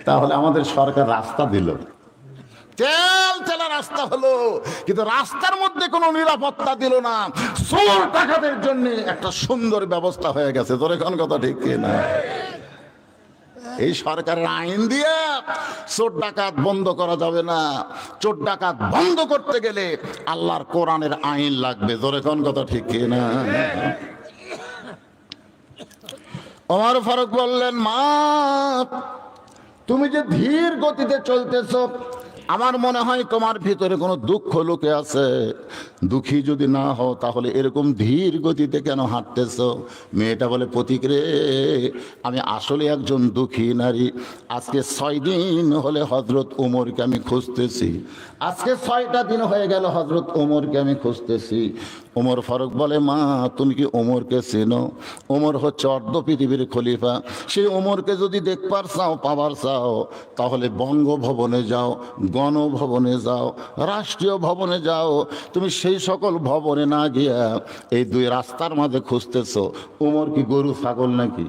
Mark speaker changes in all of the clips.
Speaker 1: তাহলে আমাদের সরকার রাস্তা দিল, তেল তেলা রাস্তা হলো, কিন্তু রাস্তার মধ্যে কোনো নিরাপত্তা দিল না। চোর ডাকাতের জন্য একটা সুন্দর ব্যবস্থা হয়ে গেছে। তোর এখন কথা ঠিক না? এই সরকারের আইন দিয়ে চোর ডাকাত বন্ধ করা যাবে না। চোর ডাকাত বন্ধ করতে গেলে আল্লাহর কোরআনের আইন লাগবে। জোরে কোন কথা ঠিক না? ওমর ফারুক বললেন, মা তুমি যে ধীর গতিতে চলতেছ, আমার মনে হয় তোমার ভিতরে কোনো দুঃখ লুকে আছে। দুঃখী যদি না হও তাহলে এরকম ধীর গতিতে কেন হাঁটতেছ? মেয়েটা বলে, প্রতীক রে, আমি আসলে একজন দুঃখী নারী। আজকে 6 দিন হলে হযরত ওমরকে আমি খুঁজতেছি। আজকে 6টা দিন হয়ে গেল হযরত ওমরকে আমি খুঁজতেছি। ওমর ফারুক বলে, মা তুমি কি ওমরকে চেনো? ওমর হচ্ছে অর্ধ পৃথিবীর খলিফা। সেই ওমরকে যদি দেখবার চাও, পাবার চাও, তাহলে বঙ্গভবনে যাও, গণভবনে যাও, রাষ্ট্রীয় ভবনে যাও। তুমি সেই সকল ভবনে না গিয়া এই 2 রাস্তার মাঝে খুঁজতেছো। ওমর কি গরু ছাগল নাকি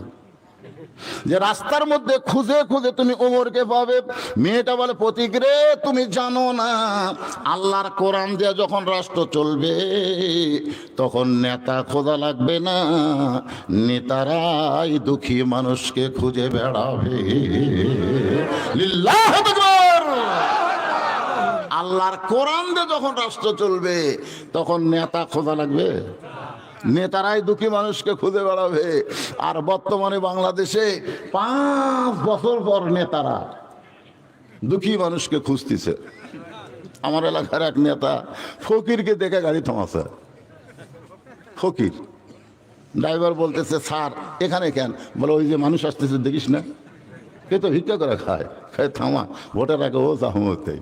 Speaker 1: যে রাস্তার মধ্যে খুঁজে খুঁজে তুমি ওমরকে পাবে? মেয়েটা বলে, প্রতীক রে, তুমি জানো না আল্লাহর কোরআন দিয়ে যখন রাষ্ট্র চলবে তখন নেতা খোঁজা লাগবে না, নেতারাই দুঃখী মানুষকে খুঁজে বেড়াবে। লিল্লাহু আকবার। আল্লাহর কোরআন দিয়ে যখন রাষ্ট্র চলবে তখন নেতা খোঁজা লাগবে, নেতারাই দুঃখী মানুষকে খুঁজে বেড়াবে। আর বর্তমানে বাংলাদেশে 5 বছর পর নেতারা দুঃখী মানুষকে খুঁজতেছে। আমার এলাকার এক নেতা ফকিরকে দেখে গাড়ি থামাছে। ফকির ড্রাইভার বলতেছে, স্যার এখানে কেন? বলে, ওই যে মানুষ আসতেছে দেখিস না, কে তো ভিক্ষা করে খায়। খায় থামা, ভোটের আগে ও জাহমতে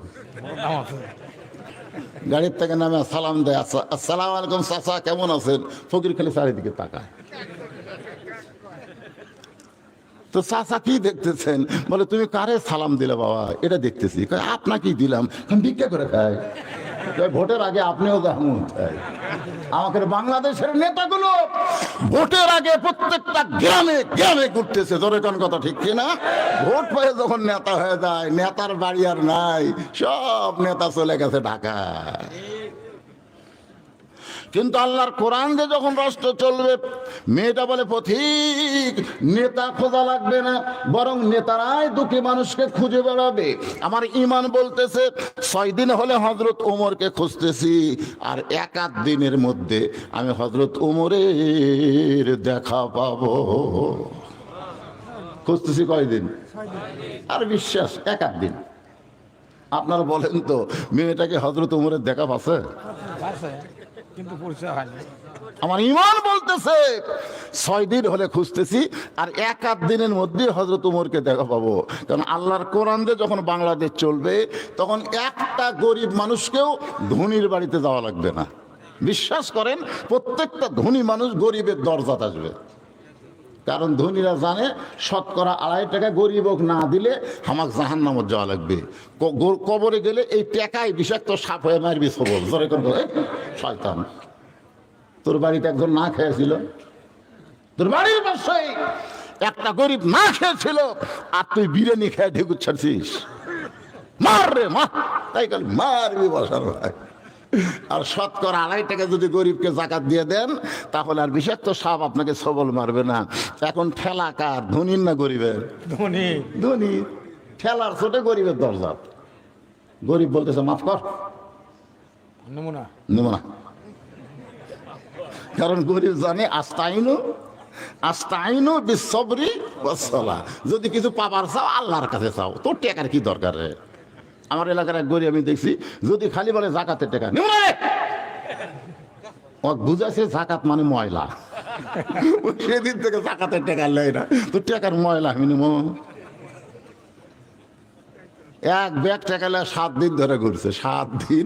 Speaker 1: গাড়ির থেকে নামে সালাম দেয়, আসসালামু আলাইকুম চাচা, কেমন আছেন? ফকির খালি চারিদিকে তাকায়। তো চাচা কি দেখতেছেন? বলে, তুমি কারে সালাম দিলে বাবা? এটা দেখতেছি। আপনাকেই দিলাম, ভিক্ষা করে খায়। ভোটের আগে আপনিও আমাদের বাংলাদেশের নেতাগুলো ভোটের আগে প্রত্যেকটা গ্রামে গ্রামে ঘুরতেছে। ধরে কোন কথা ঠিক কিনা? ভোট পেয়ে যখন নেতা হয়ে যায়, নেতার বাড়ি আর নাই, সব নেতা চলে গেছে ঢাকায়। কিন্তু আল্লাহর কোরআন দিয়ে যখন রাষ্ট্র চলবে, মেয়েটা বলে, পথিক নেতা খোঁজা লাগবে না, বরং নেতারাই দুঃখী মানুষকে খুঁজে বেড়াবে। আমার ঈমান বলতেছে 6 দিন হলে হযরত ওমরকে খুঁজতেছি, আর 1-8 দিনের মধ্যে আমি হযরত ওমরের দেখা পাবো। খুঁজতেছি কয়দিন? আর বিশ্বাস 1-8 দিন। আপনারা বলেন তো, মেয়েটাকে হযরত ওমরের দেখা পাচ্ছে? আমার ঈমান বলতেছে 6 দিন হলে খুঁজতেছি, আর 1-8 দিনের মধ্যে হযরত ওমরকে দেখা পাবো। কারণ আল্লাহর কোরআন দিয়ে যখন বাংলাদেশ চলবে তখন একটা গরিব মানুষকেও ধনীর বাড়িতে যাওয়া লাগবে না। বিশ্বাস করেন, প্রত্যেকটা ধনী মানুষ গরিবের দরজাতে আসবে। কারণ ধনীরা জানে 2.5 টাকা গরিব না দিলে আমাকে জাহান্নামে যাওয়া লাগবে। কবরে গেলে এই টাকায় বিষাক্ত সাপ হয়ে মারবি সবল। শয়তান, তোর বাড়িতে একজন না খেয়েছিল, তোর বাড়ির পাশে একটা গরিব না খেয়েছিল, আর তুই বিরিয়ানি খেয়ে ঢেকুর ছাড়ছিস। মার রে মা, তাই কাল মারবি বসার ভাই। আর 2.5 টাকা যদি গরিবকে জাকাত দিয়ে দেন তাহলে আর বিষাক্ত সাপ আপনাকে সবল মারবে না। এখন ঠেলা কার, ধনীর না গরিবের? ধনী। ঠেলার ছোটে গরিবের দরজা। গরিব বলতেছে, মাফ কর, নেব না। কারণ গরিব জানে আস্তাইনু বিসসবরি ওয়াসসালাহ। যদি কিছু পাবার চাও আল্লাহর কাছে চাও, তোর টাকার কি দরকার রে? আমার এলাকার এক গরিব আমি দেখছি, যদি খালি বলে জাকাতের টাকা নেব না, বুঝাছে জাকাত মানে ময়লা। সেদিন থেকে জাকাতের টাকা নেয় না, তোর টাকার ময়লা আমি নেব। এক ব্যাগ টাকা 7 দিন ধরে ঘুরছে, 7 দিন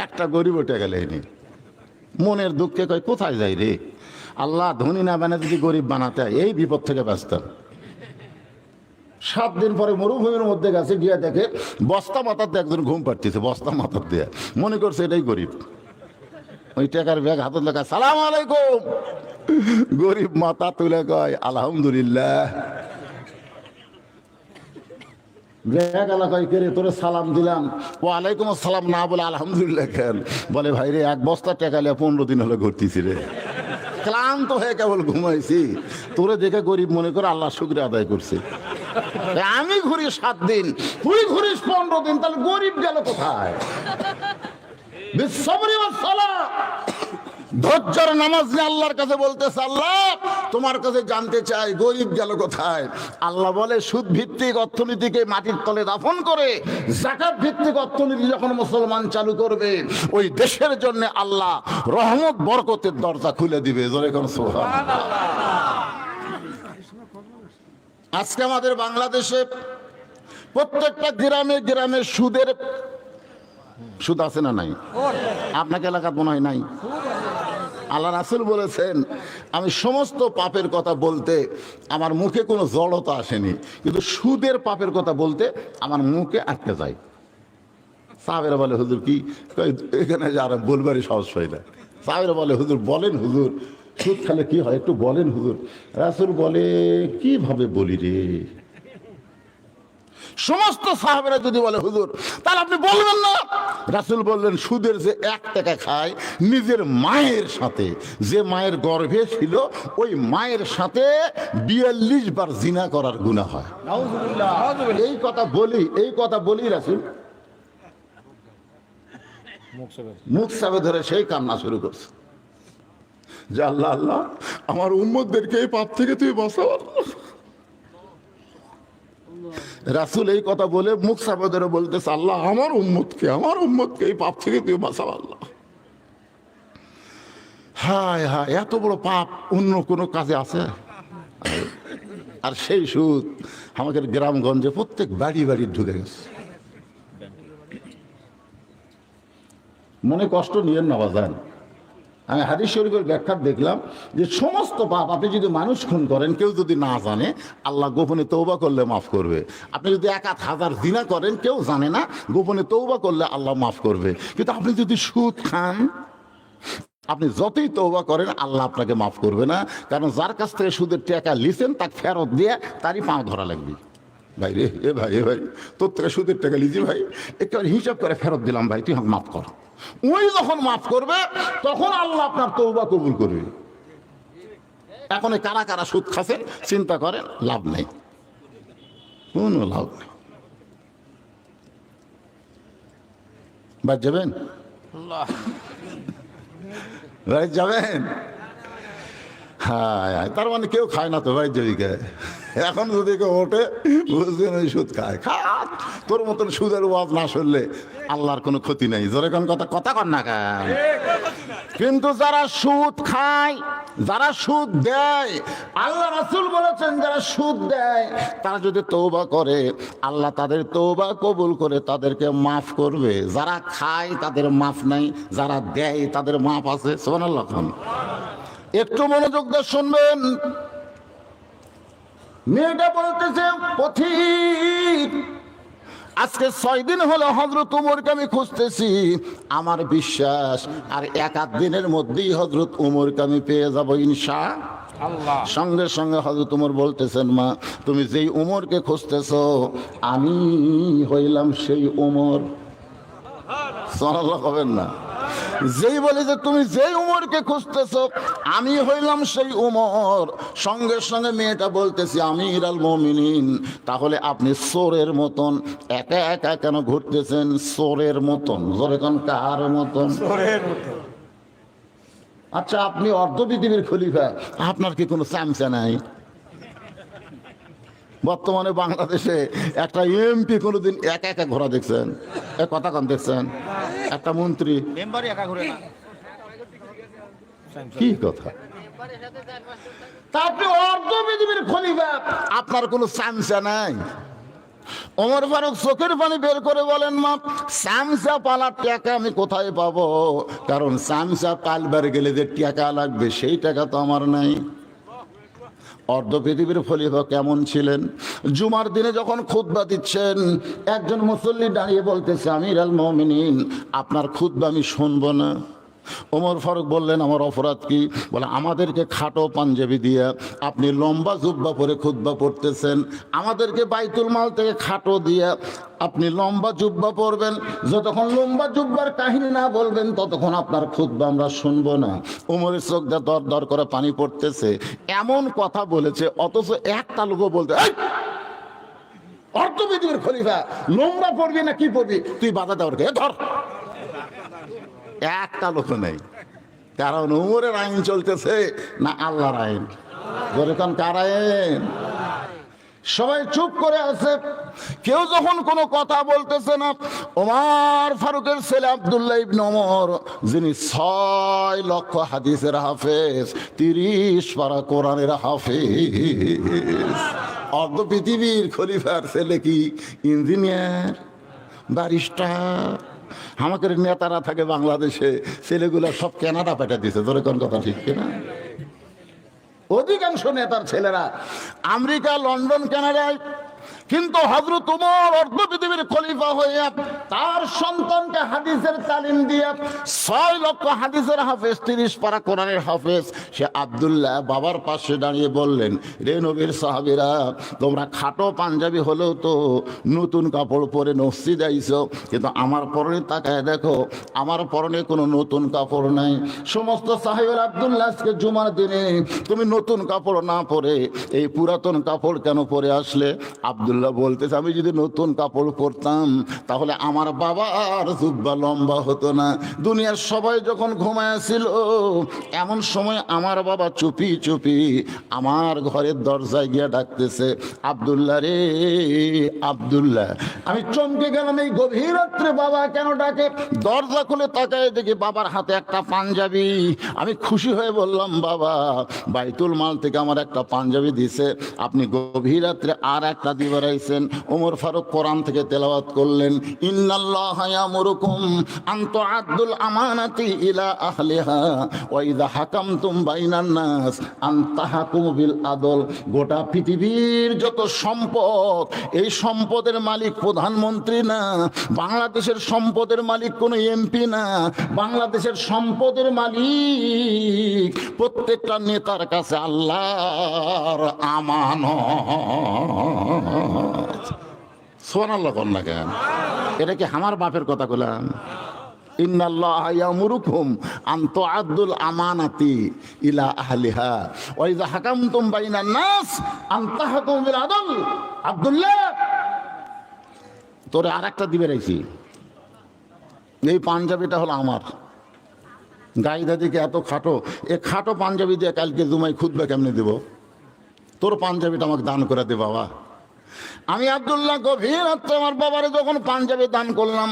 Speaker 1: একটা গরিবও টাকা নেয়নি। মনের দুঃখে কয়, কোথায় যাই রে? আল্লাহ ধনী না বানায় যদি গরিব বানাতে হয়, এই বিপদ থেকে বাঁচত। 7 দিন পরে মরুভূমির মধ্যে গেছে, গিয়ে দেখে বস্তা মাথার দিয়ে একজন ঘুম পাড়তেছে, বস্তা মাথার দিয়ে। মনে করছে এটাই গরিব। ওই টাকার ব্যাগ হাতে লেখা, সালাম আলাইকুম। গরিব মাথা তুলে কয়, আলহামদুলিল্লাহ। এলাকায় কেড়ে তোরে সালাম দিলাম, ওয়ালাইকুম আসসালাম না বলে আলহামদুলিল্লাহ খেল, বলে ভাই রে 1 বস্তা টাকা নিয়ে 15 দিন হলো ঘুরতেছি রে, ক্লান্ত হয়ে কেবল ঘুমাইছি, তোরে দেখে গরিব মনে করে আল্লাহ শুকরিয়া আদায় করছে। আমি ঘুরি 7 দিন, তুই ঘুরিস 15 দিন, তাহলে গরিব গেল কোথায়? বিশ্বরি ওয়াস সালাম, ধৈর্যের নামাজ নিয়ে আল্লাহর কাছে বলতেছে, আল্লাহ তোমার কাছে জানতে চাই গরিব গেল কোথায়? আল্লাহ বলে, সুদ ভিত্তিক অর্থনীতিকে মাটির তলে দাফন করে যাকাত ভিত্তিক অর্থনীতি যখন মুসলমান চালু করবে, ওই দেশের জন্য আল্লাহ রহমত বরকতের দরজা খুলে দিবে। জোরে কোন সুবহানাল্লাহ। আজকে আমাদের বাংলাদেশে প্রত্যেকটা গ্রামে গ্রামে সুদ আছে না নাই? আপনাকে এলাকার মনে হয় নাই? আল্লাহ রাসূল বলেছেন, আমি সমস্ত পাপের কথা বলতে আমার মুখে কোনো জড়তা আসেনি, কিন্তু সুদের পাপের কথা বলতে আমার মুখে আটকে যায়। সাহাবেরা বলে, হুজুর কি এখানে যারা বলবারই সাহস হয় না। সাহাবেরা বলে, হুজুর বলেন, হুজুর সুদ খেলে কি হয় একটু বলেন হুজুর। রাসূল বলে, কিভাবে বলি রে? সমস্ত সাহাবেরা যদি বলে হুজুর তাহলে আপনি বলবেন না? রাসূল বললেন, সুদের যে 1 টাকা খায়, নিজের মায়ের সাথে, যে মায়ের গর্ভে ছিল ওই মায়ের সাথে 42 বার জিনা করার গুনাহ হয়। এই কথা বলি রাসূল মুখ সাবে ধরে সেই কান্না শুরু করছে যে আল্লাহ আল্লাহ আমার উম্মতদেরকে এই পাপ থেকে তুই বাঁচাও। রাসূল এই কথা বলে মুখ সাবে ধরে বলতেছে, আল্লাহ আমার উম্মতকে এই পাপ থেকে তুই বাঁচাও আল্লাহ। হায় হায়, এত বড় পাপ অন্য কোনো কাজে আছে? আর সেই সুদ আমাদের গ্রামগঞ্জে প্রত্যেক বাড়ি বাড়ি ঢুকে গেছে। মনে কষ্ট নিয়েন না বাজান, আমি হাদিস শরীফের ব্যাখ্যা দেখলাম যে সমস্ত পাপ, আপনি যদি মানুষ খুন করেন, কেউ যদি না জানে, আল্লাহ গোপনে তওবা করলে মাফ করবে। আপনি যদি 1000 জিনা করেন, কেউ জানে না, গোপনে তওবা করলে আল্লাহ মাফ করবে। কিন্তু আপনি যদি সুদ খান, আপনি যতই তওবা করেন আল্লাহ আপনাকে মাফ করবে না। কারণ যার কাছ থেকে সুদের টাকা লিছেন তাকে ফেরত দিয়ে তারই পাও ধরা লাগবে। ভাই রে, এ ভাই তোর থেকে সুদের টাকা লিজি ভাই, একটু হিসাব করে ফেরত দিলাম ভাই, তুই আমাকে মাফ কর। ওই যখন মাফ করবে তখন আল্লাহ আপনার তওবা কবুল করবে। এখন কারা কারা সুদ খাচ্ছেন চিন্তা করেন, লাভ নেই, কোনো লাভ নেই। বাদ যাবেন, বাড়ি যাবেন? হ্যাঁ, তার মানে কেউ খায় না তো বাড়ির জমিকে। এখন যদি কেউ ওঠে, বুঝবেন ওই সুদ খায়। খাত, তোর মতন সুদের ওয়াজ না শুনলে আল্লাহর কোনো ক্ষতি নেই। জোরে কোন কথা কর না কেন? কিন্তু যারা সুদ খায়, যারা সুদ দেয়, আল্লাহ রাসূল বলেছেন যারা সুদ দেয় তারা যদি তওবা করে, আল্লাহ তাদের তওবা কবুল করে তাদেরকে মাফ করবে। যারা খায় তাদের মাফ নাই, যারা দেয় তাদের মাফ আছে। সুবহানাল্লাহ। একটু মনোযোগ দিয়ে শুনবেন। মেয়েটা বলতেছে, পথিক আজকে 6 দিন হলো হযরত উমরকে আমি খুঁজতেছি, আমার বিশ্বাস আর 1-8 দিনের মধ্যেই হযরত উমরকে আমি পেয়ে যাব ইনশাআল্লাহ। সঙ্গে সঙ্গে হযরত উমর বলতেছেন, মা তুমি যেই উমরকে খুঁজতেছো আমি হইলাম সেই উমর। সুবহানাল্লাহ কবেন না? যেই বলে যে তুমি যেই উমরকে খুঁজতেছো আমি হইলাম সেই উমর, সঙ্গে সঙ্গে মেয়েটা বলতেছি, আমিরুল মুমিনিন তাহলে আপনি চোরের মতন একা একা কেন ঘুরতেছেন? চোরের মতন। জোরে কোন, কার মতন? চোরের মতন। আচ্ছা, আপনি অর্ধ পৃথিবীর খলিফা, আপনার কি কোনো চামচা নাই? বর্তমানে বাংলাদেশে একটা এমপি কোনোদিন একা একা ঘোরা দেখছেন? কথা কন দেখছেন? একটা মন্ত্রী একা ঘুরে না, কি কথা? আপনি অর্ধ পৃথিবীর খলিফা, আপনার কোনো চামচা নাই? ওমর ফারুক চোখের পানি বের করে বলেন, মা চামচা পালার টাকা আমি কোথায় পাবো? কারণ চামচা পালবার গেলে যে টাকা লাগবে সেই টাকা তো আমার নাই। অর্ধ পৃথিবীর খলিফা কেমন ছিলেন? জুমার দিনে যখন খুতবা দিচ্ছেন, একজন মুসল্লি দাঁড়িয়ে বলতেছে, আমিরুল মুমিনিন আপনার খুতবা আমি শুনবো না। ওমর ফারুক বললেন, আমার অপরাধ কি? বলে, আমাদেরকে খাটো পাঞ্জাবি দিয়ে আপনি লম্বা জুব্বা পরে খুতবা পড়তেছেন, আমাদেরকে বাইতুল মাল থেকে খাটো দিয়ে আপনি লম্বা জুব্বা পরবেন, যতক্ষণ লম্বা জুব্বার কাহিনী না বলবেন ততক্ষণ আপনার খুতবা আমরা শুনবো না। ওমরের চোখ দিয়ে দর দর করে পানি পড়তেছে, এমন কথা বলেছে, অথচ একটা লোকও বলতে, অর্থবিধির খলিফা লম্বা পড়বি না কি পড়বি, তুই বাধা দেওয়ার কে, ধর। একটা লোক নেই, কারণ উমরের আইন চলতেছে না আল্লাহর আইন? যেরকম কার আইন? সবাই চুপ করে আছে, কেউ যখন কোনো কথা বলতেছে না, ওমর ফারুকের ছেলে আব্দুল্লাহ ইবনে ওমর, যিনি 6 লক্ষ হাদিসের হাফেজ, 30 পারা কোরআনের হাফেজ, অর্ধ পৃথিবীর খলিফার ছেলে কি ইঞ্জিনিয়ার, ব্যারিস্টার? আমাদের নেতারা থাকে বাংলাদেশে, ছেলেগুলো সব কানাডা পাঠা দিছে, ধরে কোন কথা ঠিক কিনা? অধিকাংশ নেতার ছেলেরা আমেরিকা, লন্ডন, কানাডায়। কিন্তু হযরত ওমর অর্ধ পৃথিবীর খলিফা হয়ে তার সন্তানকে হাদিসের তালিম দিয়ে 6 লক্ষ হাদিসের হাফেজ, 30 পারা কোরআনের হাফেজ, সে আব্দুল্লাহ বাবার পাশে দাঁড়িয়ে বললেন, রে নবীর সাহাবীরা, তোমরা খাটো পাঞ্জাবি হলেও তো নতুন কাপড় পরে মসজিদে আইছো, কিন্তু আমার পরনে তাকায় দেখো, আমার পরনে কোনো নতুন কাপড় নাই। সমস্ত সাহাবীরা, আব্দুল্লাহ আজকে জুমার দিনে তুমি নতুন কাপড় না পরে এই পুরাতন কাপড় কেন পরে আসলে? আব্দুল্লাহ বলতেছে, আমি যদি নতুন কাপড় পরতাম তাহলে আমার বাবার জুব্বা লম্বা হতো না। দুনিয়ার সবাই যখন ঘুমায়াছিল, এমন সময় আমার বাবা চুপি চুপি আমার ঘরের দরজায় গিয়ে ডাকতেছে, আব্দুল্লাহ রে আব্দুল্লাহ। আমি চমকে গেলাম, এই গভীর রাত্রে বাবা কেন ডাকে? দরজা খুলে তাকায় দেখি বাবার হাতে একটা পাঞ্জাবি। আমি খুশি হয়ে বললাম, বাবা বাইতুল মাল থেকে আমার একটা পাঞ্জাবি দিছে, আপনি গভীর রাত্রে আর একটা দিবার আইছেন। ওমর ফারুক কোরআন থেকে তেলাওয়াত করলেন, ইন্নাল্লাহা ইয়ামুরুকুম আন তুআদ্দুল আমানাতি ইলা আহলিহা ওয়া ইযা হাকামতুম বাইনান নাস আন তাহকুমু বিল আদল। গোটা পৃথিবীর যত সম্পদ, এই সম্পদের মালিক প্রধানমন্ত্রী না, বাংলাদেশের সম্পদের মালিক কোনো এমপি না, বাংলাদেশের সম্পদের মালিক প্রত্যেকটা নেতার কাছে আল্লাহর আমানত। সুবহানাল্লাহ কন্যা কেন? এটা কি আমার বাপের কথা কইলাম? ইন্নাল্লাহা ইয়ামুরুকুম আন তুআদ্দুল আমানাতি ইলা আহলিহা ওয়া ইযা হাকামতুম বাইনান নাস আন তাহকুমু বিল আদল। আব্দুল্লাহ, তোরে আরেকটা দিবে রাইছি, এই পাঞ্জাবিটা হলো আমার। গাইদা দিকে এত খাটো, এ খাটো পাঞ্জাবি দিয়ে কালকে জুমাই খুতবা কেমনে দেব? তোর পাঞ্জাবিটা আমাকে দান করে দে বাবা। আমি আব্দুল্লাহ গভীর রাত্রে আমার বাবারে যখন পাঞ্জাবি দান করলাম,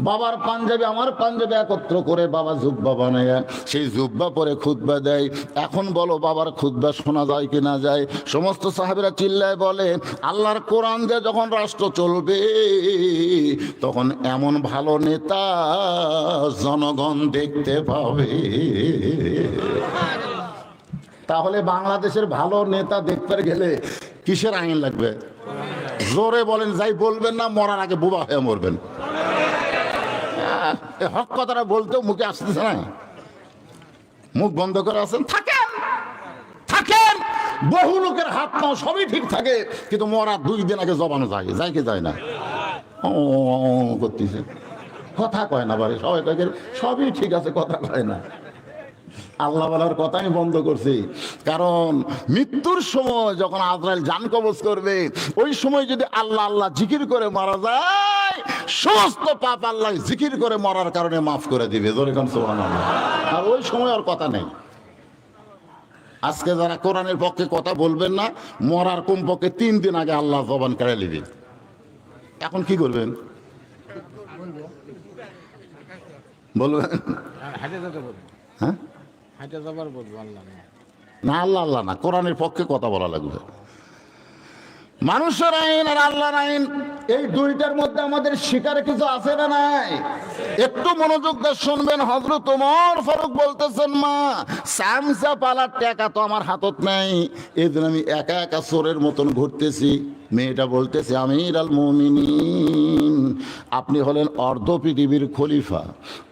Speaker 1: বাবার পাঞ্জাবি আমার পাঞ্জাবি একত্র করে বাবা জুব্বা বানায় সেই জুব্বা পরে খুতবা দেয়। এখন বলো বাবার খুতবা শোনা যায় কি না যায়? সমস্ত সাহাবীরা চিল্লায় বলে, আল্লাহর কোরআন দিয়ে যখন রাষ্ট্র চলবে তখন এমন ভালো নেতা জনগণ দেখতে পাবে। তাহলে বাংলাদেশের ভালো নেতা দেখতে গেলে কিসের আইন লাগবে? জোরে বলেন, যাই বলবেন না মরার আগে বোবা হয়ে মরবেন। হক কথাটা বলতেও মুখে আসতেছে না, মুখ বন্ধ করে আছেন, থাকেন থাকেন। বহু লোকের হাত নাও সবই ঠিক থাকে, কিন্তু মরার 2 দিন আগে জবানো যায়, যায় কি যায় না? ও করতেছে, কথা কয় না বারে, সবাই কয় সবই ঠিক আছে, কথা কয় না। আল্লাহ বলার কথা আমি বন্ধ করছি, কারণ মৃত্যুর সময় যখন আজরাইল জান কবজ করবে, ওই সময় যদি আল্লাহ আল্লাহ জিকির করে মারা যায়, সমস্ত পাপ আল্লাহ জিকির করে মরার কারণে মাফ করে দিবে। সুবহানাল্লাহ। আর ওই সময় আর কথা নেই। আজকে যারা কোরআনের পক্ষে কথা বলবেন না, মরার কমপক্ষে 3 দিন আগে আল্লাহ জবান কেড়ে নেবে। এখন কি করবেন বলবেন? হ্যাঁ, না আল্লাহ আল্লাহ না, কোরআনের পক্ষে কথা বলা লাগবে। মানুষের আইন আর আল্লাহর আইন এই দুইটার মধ্যে আমাদের শিকার কিছু আছে না নাই? একটু মনোযোগ দিয়ে শুনবেন। হযরত ওমর ফারুক বলতেছেন, মা সামসা পালার টাকা তো আমার হাতত নাই, এই জন্য আমি একা একা চোরের মতন ঘুরতেছি। মেয়েটা বলতেছে, আমির আল মুমিনিন, আপনি হলেন অর্ধ পৃথিবীর খলিফা।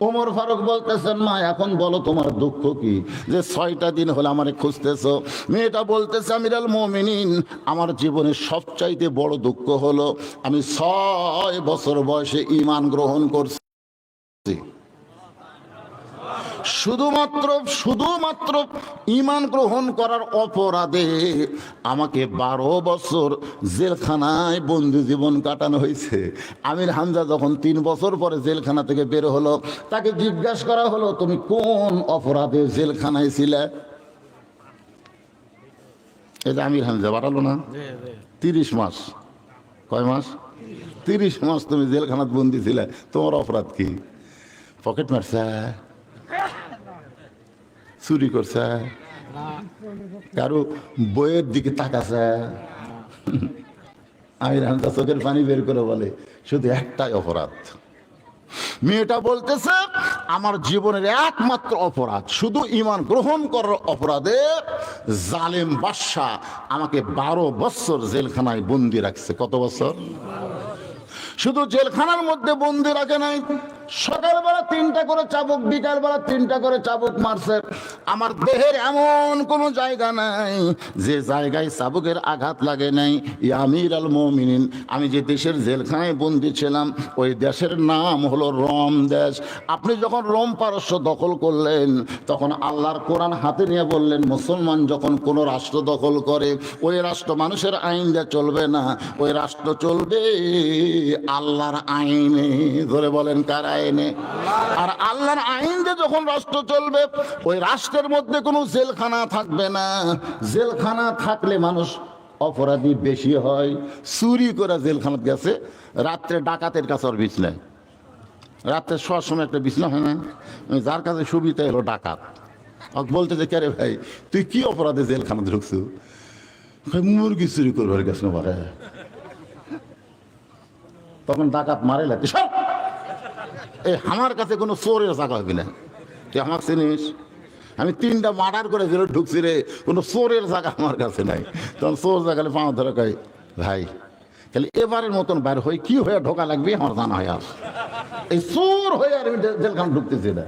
Speaker 1: ওমর ফারুক বলতেছেন, মা এখন বলো তোমার দুঃখ কি, যে 6টা দিন হলে আমারে খুঁজতেছো? মেয়েটা বলতেছে, আমির আল মুমিনিন, আমার জীবনের সবচাইতে বড় দুঃখ হলো আমি 6 বছর বয়সে ঈমান গ্রহণ করছি। শুধুমাত্র ঈমান গ্রহণ করার অপরাধে আমাকে 12 বছর জেলখানায় বন্দি জীবন কাটানো হয়েছে। আমির হামজা যখন 3 বছর পরে জেলখানা থেকে বের হলো, তাকে জিজ্ঞাসা করা হলো, তুমি কোন অপরাধে জেলখানায় ছিলে? এই যে আমির হামজা বাড়ালো না, 30 মাস। কয় মাস? 30 মাস তুমি জেলখানাত বন্দি ছিলে। তোমার অপরাধ কি? পকেট মারছে, চুরি করছে, কারো বইয়ের দিকে তাকাছে? আমির হামজা চোখের পানি বের করে বলে, শুধু একটাই অপরাধ। মেয়েটা বলতেছে, আমার জীবনের একমাত্র অপরাধ শুধু ঈমান গ্রহণ করার অপরাধে জালেম বাদশা আমাকে 12 বছর জেলখানায় বন্দি রাখছে। কত বছর? শুধু জেলখানার মধ্যে বন্দি রাখে নাই, সকালবেলা 3টা করে চাবুক, বিকালবেলা 3টা করে চাবুক মারছে। আমার দেহের এমন কোন জায়গা নাই যে জায়গায় চাবুকের আঘাত লাগে নাই। আমির আল মুমিনিন, আমি যে দেশের জেলখানায় বন্দি ছিলাম ওই দেশের নাম হলো রোম দেশ। আপনি যখন রোম পারস্য দখল করলেন, তখন আল্লাহর কোরআন হাতে নিয়ে বললেন, মুসলমান যখন কোনো রাষ্ট্র দখল করে ওই রাষ্ট্র মানুষের আইন দিয়ে চলবে না, ওই রাষ্ট্র চলবে আল্লাহর আইনে। ধরে বলেন, কার আইনে? আর আল্লাহর আইন দিয়ে যখন রাষ্ট্র চলবে, ওই রাষ্ট্রের মধ্যে কোনো জেলখানা থাকবে না। জেলখানা থাকলে মানুষ অপরাধী বেশি হয়। চুরি করে জেলখানাত গেছে, রাত্রে ডাকাতের কাছে আর বিছনায়, রাত্রে শোয়ার সময় একটা বিছনা হয় না, যার কাছে সুবিধা এলো ডাকাত। বলতে যে, কে রে ভাই, তুই কি অপরাধে জেলখানা ঢুকছো? মুরগি চুরি করবার গেছ না পারে। তখন ডাকাত মারে লাগে, এই আমার কাছে কোনো চোরের জায়গা হবে না, তুই আমার চিনিস? আমি 3টা মার্ডার করে জেলে ঢুকছি রে, কোনো চোরের জায়গা আমার কাছে নাই। তখন চোর জায়গালে পাওয়া ধরে কয়, ভাই তাহলে এবারের মতন বাইরে হয়ে কি হয়ে ঢোকা লাগবে আমার জানা হয়। আর এই চোর হয়ে আর আমি জেলখানা ঢুকতেছি না।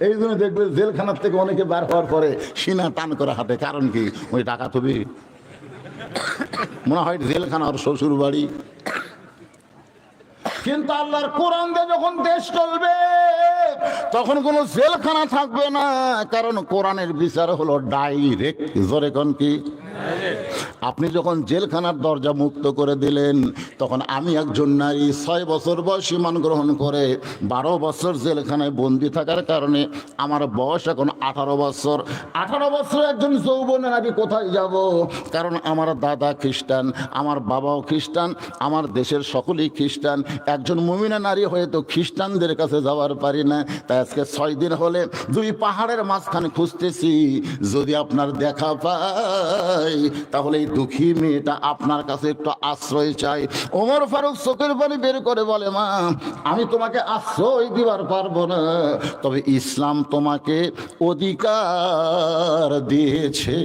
Speaker 1: এই জন্য দেখবে জেলখানার থেকে অনেকে বার হওয়ার পরে সিনা টান করে হাঁটে। কারণ কি? ওই ডাকাত হবে, মনে হয় জেলখানা আর শ্বশুর বাড়ি। কিন্তু আল্লাহর কোরআন দিয়ে যখন দেশ চলবে, তখন কোনো জেলখানা থাকবে না, কারণ কোরআনের বিচার হলো ডাইরেক্ট। জোরে কোন কি? আপনি যখন জেলখানার দরজা মুক্ত করে দিলেন, তখন আমি একজন নারী 6 বছর বয়স ঈমান গ্রহণ করে 12 বছর জেলখানায় বন্দি থাকার কারণে আমার বয়স এখন 18 বছর। 18 বছর একজন যৌবনের আমি কোথায় যাব? কারণ আমার দাদা খ্রিস্টান, আমার বাবাও খ্রিস্টান, আমার দেশের সকলেই খ্রিস্টান। একজন মুমিনা নারী হয়ে তো খ্রিস্টানদের কাছে যাওয়ার পারি না। তাই আজকে 6 দিন হলে 2 পাহাড়ের মাঝখানে খুঁজতেছি, যদি আপনার দেখা পাই তাহলে এই দুঃখী মেয়েটা আপনার কাছে একটু আশ্রয় চাই। ওমর ফারুক চোখের পানি বের করে বলে, মা আমি তোমাকে আশ্রয় দিবার পারবো না, তবে ইসলাম তোমাকে অধিকার দিয়েছে।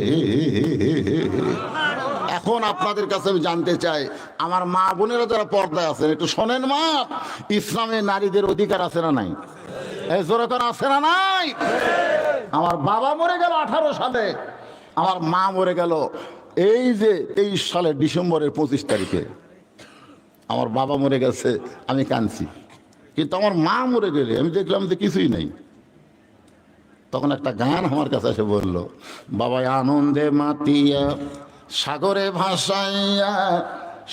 Speaker 1: এখন আপনাদের কাছে আমি জানতে চাই, আমার মা বোনেরা যারা পর্দায় আছেন একটু শোনেন। মা, ইসলামে নারীদের অধিকার আছে না নাই? এই জোরে করে আছে না নাই? আমার বাবা মরে গেল 18 সালে, আমার মা মরে গেল এই যে 23 সালের ডিসেম্বরের 25 তারিখে। আমার বাবা মরে গেছে, আমি কাঁদছি, কিন্তু আমার মা মরে গেলে আমি দেখলাম যে কিছুই নেই। তখন একটা গান আমার কাছে এসে বলল, বাবা আনন্দে মাতিয়া সাগরে ভাসাইয়া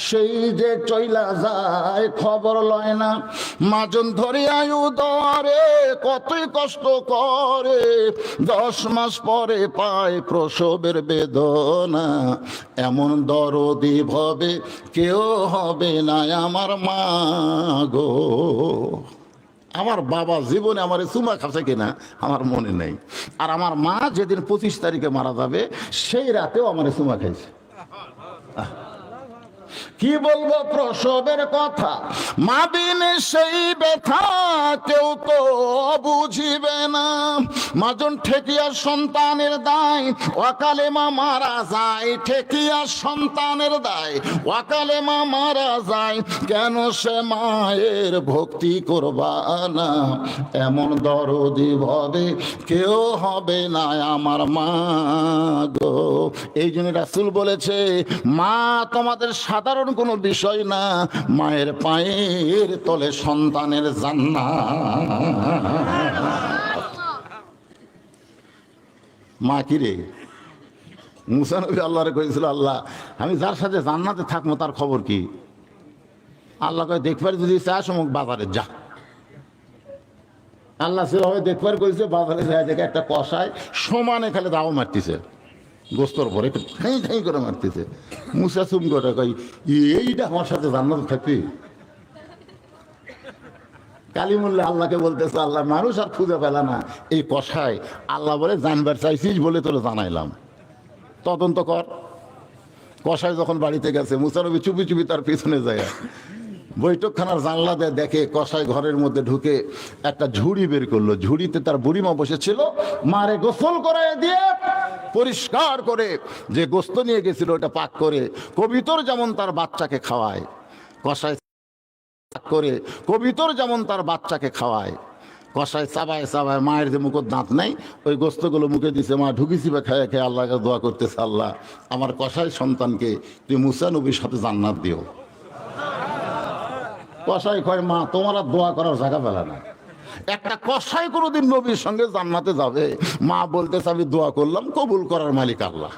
Speaker 1: সেই যে চইলা যায় খবর লয় না, মাজন ধরে আয়ু ধরে কতই কষ্ট করে, 10 মাস পরে পায় প্রসবের বেদনা, এমন দরদি ভবে কেউ হবে না আমার মা গো। আমার বাবা জীবনে আমার চুমা খাচ্ছে কিনা আমার মনে নেই, আর আমার মা যেদিন 25 তারিখে মারা যাবে সেই রাতেও আমার চুমা খাইছে। কি বলবো প্রসবের কথা, মা বিনে সেই ব্যথা কেউ তো বুঝিবে না। মাজন ঠেকিয়া সন্তানের দায়, অকালে মা মারা যায়। ঠেকিয়া সন্তানের দায়, অকালে মা মারা যায়। কেন সে মায়ের ভক্তি করবা না, এমন দরদি ভবে কেউ হবে না আমার মা গো। এই জন্য রাসূল বলেছে, মা তোমাদের সাধারণ কোনো বিষয় না, মায়ের পায়ের তলে সন্তানের জান্নাত। মা কি রে? মুসা নবী আল্লাহরে কইছিল, আল্লাহ আমি যার সাথে জান্নাতে থাকবো তার খবর কি? আল্লাহ কয়, দেখবার যদি চাস অমুক বাজারে যা। আল্লাহ সেভাবে দেখবার কইছে, বাজারে যায় দেখে একটা কষায় সমানে খালি দাও মারতেছে, গোস্তর পরে ঠাই ঠাই করে মারতেছে। মুসা চুম করে কই, এইটা আমার সাথে জান্নাতে থাকবি? কালিমুল্লাহ আল্লাহকে বলতেছে, আল্লাহ মানুষ আর খুঁজে পেলা না, এই কষায় আল্লাহ বলে জানবার চাইছিস বলে তোরা জানাইলাম, তদন্ত কর। কষায় যখন বাড়িতে গেছে, মুসা নবী চুপি চুপি তার পিছনে যায়, বৈঠকখানার জানলা দিয়ে দেখে কষাই ঘরের মধ্যে ঢুকে একটা ঝুড়ি বের করলো। ঝুড়িতে তার বুড়িমা বসেছিল, মারে গোসল করায় দিয়ে পরিষ্কার করে যে গোস্ত নিয়ে গেছিল ওটা পাক করে কবিতর যেমন তার বাচ্চাকে খাওয়ায়, কষাই করে কবিতর যেমন তার বাচ্চাকে খাওয়ায়, কষায় চাবায় চাবায় মায়ের যে মুখের দাঁত নাই ওই গোস্তগুলো মুখে দিছে। মা ঢুকি চিপে খেয়ে খেয়ে আল্লাহকে দোয়া করতেছে, আল্লাহ আমার কষাই সন্তানকে তুই মুসা নবীর সাথে জান্নাত দিও। কষাই কয়, মা তোমার আর দোয়া করার জায়গা পেলা না, একটা কষাই কোনোদিন নবীর সঙ্গে জান্নাতে যাবে? মা বলতেছে, আমি দোয়া করলাম, কবুল করার মালিক আল্লাহ।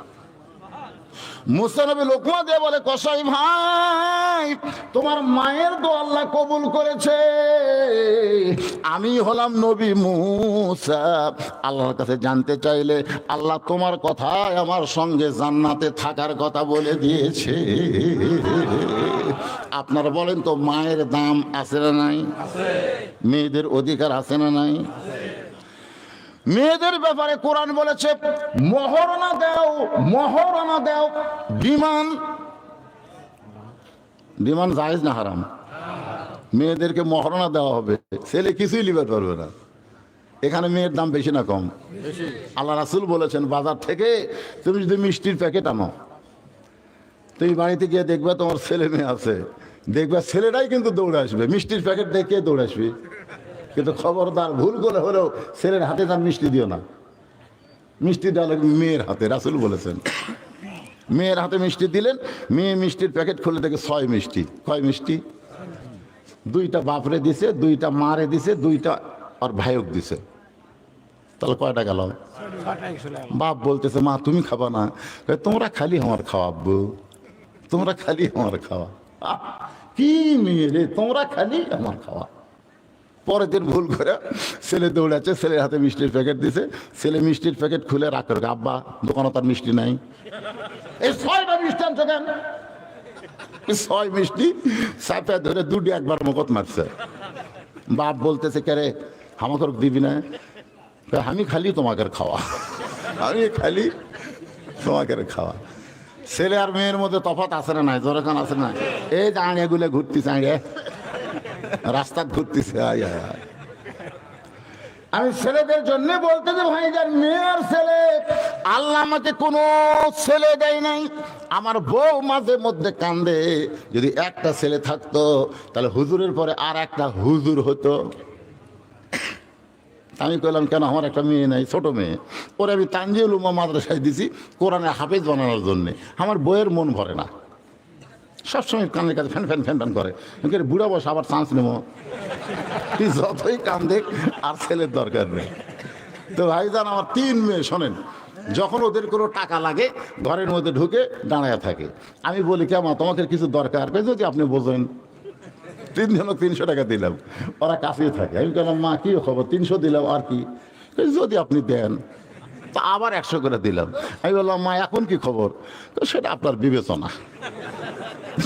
Speaker 1: মুসা নবী লোকমা দিয়ে বলে, কসাই ভাই তোমার মায়ের দোয়া আল্লাহ কবুল করেছে, আমি হলাম নবী মুসা। আল্লাহর কাছে জানতে চাইলে আল্লাহ তোমার কথায় আমার সঙ্গে জান্নাতে থাকার কথা বলে দিয়েছে। আপনারা বলেন তো, মায়ের দাম আছে না নাই? মেয়েদের অধিকার আছে না নাই? মেয়েদের ব্যাপারে কোরআন বলেছে, মহরনা দাও, মহরনা দাও। ডিমান ডিমান জায়েজ না হারাম? মেয়েদেরকে মহরনা দেওয়া হবে, ছেলে কিছুই লিবার পারবে না। এখানে মেয়ের দাম বেশি না কম? আল্লাহ রাসূল বলেছেন, বাজার থেকে তুমি যদি মিষ্টির প্যাকেট আনো, তুমি বাড়িতে গিয়ে দেখবে তোমার ছেলে মেয়ে আছে, দেখবে ছেলেটাই কিন্তু দৌড়ে আসবে, মিষ্টির প্যাকেট দেখে দৌড়ে আসবে। কিন্তু খবরদার, ভুল করে হলেও ছেলের হাতে তার মিষ্টি দিও না। মিষ্টি দেওয়া লাগবে মেয়ের হাতে, রাসূল বলেছেন। মেয়ের হাতে মিষ্টি দিলেন, মেয়ে মিষ্টির প্যাকেট খুলে দেখে 6 মিষ্টি। কয় মিষ্টি? 2টা বাপরে দিছে, 2টা মারে দিছে, 2টা আর ভাইক দিছে। তাহলে কয়টা গেল? বাপ বলতেছে, মা তুমি খাবা না? তোমরা খালি আমার খাওয়াবো, তোমরা খালি আমার খাওয়া। কি মেয়ে রে, তোমরা খালি আমার খাওয়া। পরের দিন ভুল করে ছেলে দৌড়াচ্ছে, ছেলের হাতে মিষ্টির প্যাকেট দিছে, ছেলে মিষ্টির প্যাকেট খুলে রাখ করে, আব্বা দোকানে তার মিষ্টি নাই। এই 6টা মিষ্টি আনছো কেন? 6 মিষ্টি চাপে ধরে 2টি একবার মুখত মারছে। বাপ বলতেছে, কে রে আমাকে দিবি না? আমি খালি তোমাকে খাওয়া, আমি খালি তোমাকে খাওয়া। ছেলে আর মেয়ের মধ্যে তফাৎ আছে না নাই? জোরে কান আছে না? এই যে আড়িয়াগুলো ঘুরতেছে, আড়িয়া রাস্তা ঘুরতেছে। আমি ছেলেদের জন্য বলতে যে ভাই, যার মেয়ে আর ছেলে, আল্লাহ আমাকে কোনো ছেলে দেয় নাই। আমার বউ মাঝে মধ্যে কান্দে, যদি একটা ছেলে থাকতো তাহলে হুজুরের পরে আর একটা হুজুর হতো। আমি কইলাম, কেন আমার একটা মেয়ে নাই, ছোট মেয়ে, ওরে আমি তানজিউল উম্মাহ মাদ্রাসায় দিছি কোরআনে হাফেজ বানানোর জন্যে। আমার বইয়ের মন ভরে না, সবসময় কানের কাছে ফ্যান ফ্যান ফ্যান ফ্যান করে। বুড়া বয়স আবার চান্স নেব, তুই যতই কান্দে আর ছেলের দরকার নেই। তো ভাইজান, আমার 3 মেয়ে, শোনেন, যখন ওদের কোনো টাকা লাগে ঘরের মধ্যে ঢুকে দাঁড়ায় থাকে। আমি বলি, কেমন তোমাকে কিছু দরকার? যদি আপনি বোঝেন। 3 জনক 300 টাকা দিলাম, ওরা কাছেই থাকে। আমি বললাম, মা কি খবর? 300 দিলাম, আর কি? যদি আপনি দেন। তো আবার 100 করে দিলাম। আমি বললাম, মা এখন কি খবর? তো সেটা আপনার বিবেচনা।